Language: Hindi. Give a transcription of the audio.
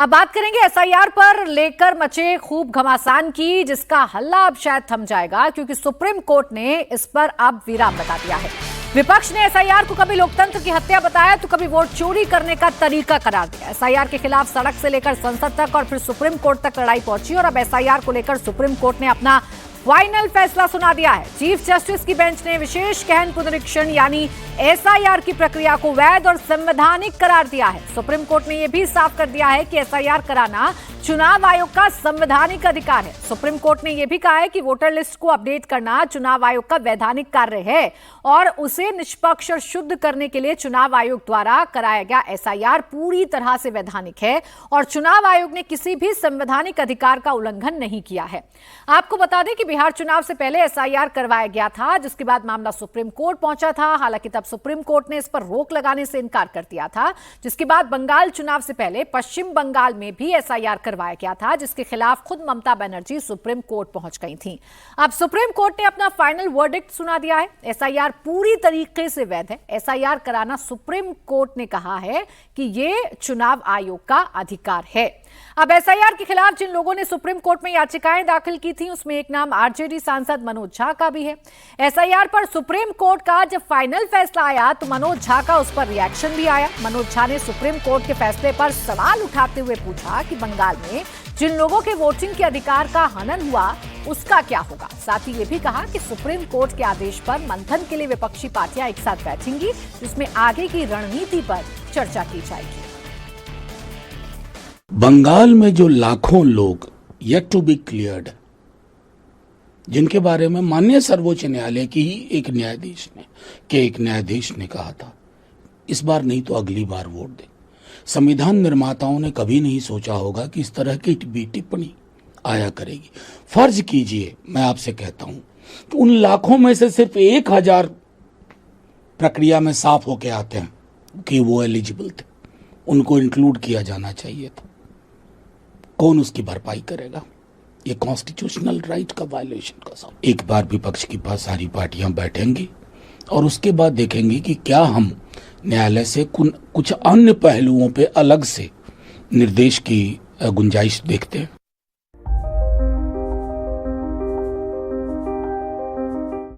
अब बात करेंगे एसआईआर पर लेकर मचे खूब घमासान की, जिसका हल्ला अब शायद थम जाएगा क्योंकि सुप्रीम कोर्ट ने इस पर अब विराम बता दिया है। विपक्ष ने एसआईआर को कभी लोकतंत्र की हत्या बताया तो कभी वोट चोरी करने का तरीका करार दिया। एसआईआर के खिलाफ सड़क से लेकर संसद तक और फिर सुप्रीम कोर्ट तक लड़ाई पहुंची और अब एसआईआर को लेकर सुप्रीम कोर्ट ने अपना फाइनल फैसला सुना दिया है। चीफ जस्टिस की बेंच ने विशेष गहन पुनरीक्षण यानी एसआईआर की प्रक्रिया को वैध और संवैधानिक करार दिया है। सुप्रीम कोर्ट ने यह भी साफ कर दिया है कि एसआईआर कराना चुनाव आयोग का संवैधानिक अधिकार है। सुप्रीम कोर्ट ने यह भी कहा है कि वोटर लिस्ट को अपडेट करना चुनाव आयोग का वैधानिक कार्य है और उसे निष्पक्ष और शुद्ध करने के लिए चुनाव आयोग द्वारा कराया गया एसआईआर पूरी तरह से वैधानिक है और चुनाव आयोग ने किसी भी संवैधानिक अधिकार का उल्लंघन नहीं किया है। आपको बता दें कि बिहार चुनाव से पहले एसआईआर करवाया गया था, जिसके बाद मामला सुप्रीम कोर्ट पहुंचा था। हालांकि तब सुप्रीम कोर्ट ने इस पर रोक लगाने से इनकार कर दिया था, जिसके बाद बंगाल चुनाव से पहले पश्चिम बंगाल में भी एसआईआर करवाया गया था, जिसके खिलाफ खुद ममता बनर्जी सुप्रीम कोर्ट पहुंच गई थी। अब सुप्रीम कोर्ट ने अपना फाइनल वर्डिक्ट सुना दिया है। एसआईआर पूरी तरीके से वैध है। एसआईआर कराना सुप्रीम कोर्ट ने कहा है कि यह चुनाव आयोग का अधिकार है। अब एसआईआर के खिलाफ जिन लोगों ने सुप्रीम कोर्ट में याचिकाएं दाखिल की थी उसमें एक नाम आरजेडी सांसद मनोज झा का भी है। एसआईआर पर सुप्रीम कोर्ट का जब फाइनल फैसला आया तो मनोज झा का उस पर रिएक्शन भी आया। मनोज झा ने सुप्रीम कोर्ट के फैसले पर सवाल उठाते हुए पूछा कि बंगाल में जिन लोगों के वोटिंग के अधिकार का हनन हुआ उसका क्या होगा। साथ ही ये भी कहा कि सुप्रीम कोर्ट के आदेश पर मंथन के लिए विपक्षी पार्टियां एक साथ बैठेंगी, जिसमें आगे की रणनीति पर चर्चा की जाएगी। बंगाल में जो लाखों लोग येट टू बी क्लियर्ड, जिनके बारे में माननीय सर्वोच्च न्यायालय की ही एक न्यायाधीश ने कहा था इस बार नहीं तो अगली बार वोट दे। संविधान निर्माताओं ने कभी नहीं सोचा होगा कि इस तरह की टिप्पणी आया करेगी। फर्ज कीजिए, मैं आपसे कहता हूं कि उन लाखों में से सिर्फ 1000 प्रक्रिया में साफ होके आते हैं कि वो एलिजिबल थे, उनको इंक्लूड किया जाना चाहिए था। कौन उसकी भरपाई करेगा? ये कॉन्स्टिट्यूशनल राइट का वायलेशन का सब। एक बार विपक्ष की पास सारी पार्टियां बैठेंगी और उसके बाद देखेंगे कि क्या हम न्यायालय से कुछ अन्य पहलुओं पे अलग से निर्देश की गुंजाइश देखते हैं।